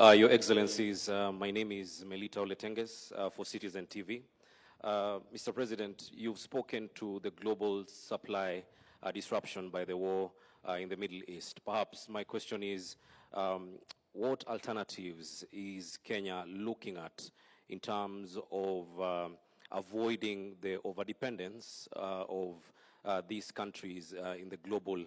Your Excellencies, my name is Melita Oletenges for Citizen TV. Mr. President, you've spoken to the global supply disruption by the war in the Middle East. Perhaps my question is, what alternatives is Kenya looking at in terms of avoiding the overdependence of these countries in the global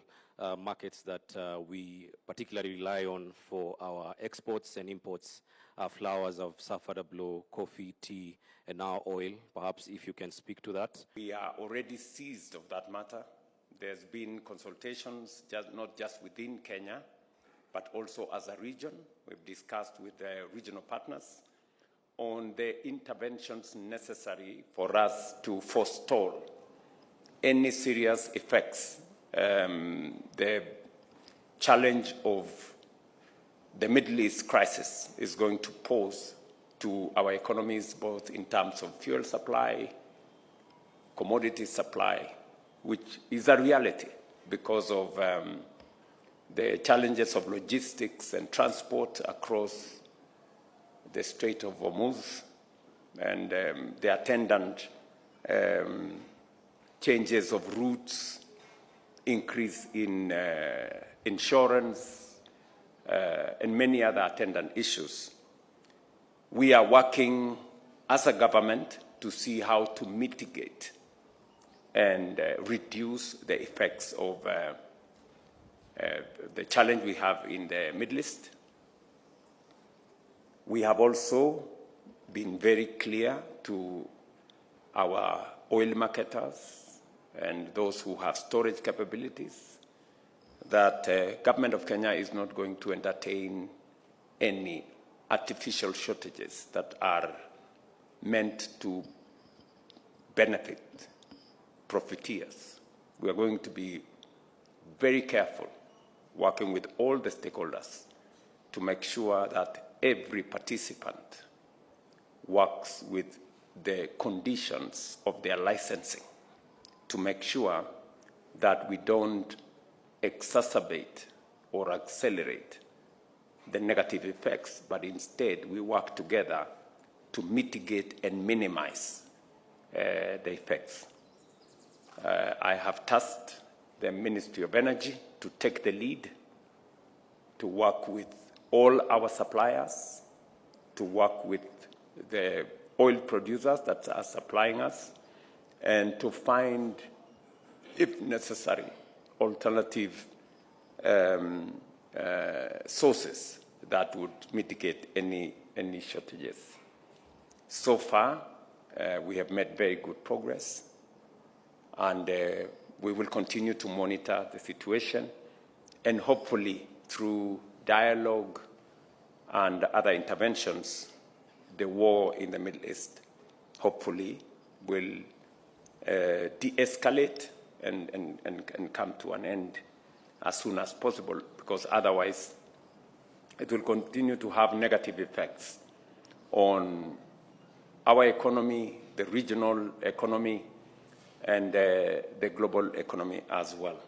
markets that we particularly rely on for our exports and imports? Flowers have suffered a blow, coffee, tea, and now oil. Perhaps if you can speak to that. We are already seized of that matter. There's been consultations, not just within Kenya, but also as a region. We've discussed with the regional partners on the interventions necessary for us to forestall any serious effects. The challenge of the Middle East crisis is going to pose to our economies, both in terms of fuel supply, commodity supply, which is a reality because of the challenges of logistics and transport across the Strait of Hormuz and the attendant changes of routes, increase in insurance, and many other attendant issues. We are working as a government to see how to mitigate and reduce the effects of the challenge we have in the Middle East. We have also been very clear to our oil marketers and those who have storage capabilities that government of Kenya is not going to entertain any artificial shortages that are meant to benefit profiteers. We are going to be very careful working with all the stakeholders to make sure that every participant works with the conditions of their licensing to make sure that we don't exacerbate or accelerate the negative effects, but instead we work together to mitigate and minimize the effects. I have tasked the Ministry of Energy to take the lead, to work with all our suppliers, to work with the oil producers that are supplying us, and to find, if necessary, alternative sources that would mitigate any shortages. So far, we have made very good progress, and we will continue to monitor the situation, and hopefully through dialogue and other interventions, the war in the Middle East hopefully will de-escalate and come to an end as soon as possible, because otherwise it will continue to have negative effects on our economy, the regional economy, and the global economy as well.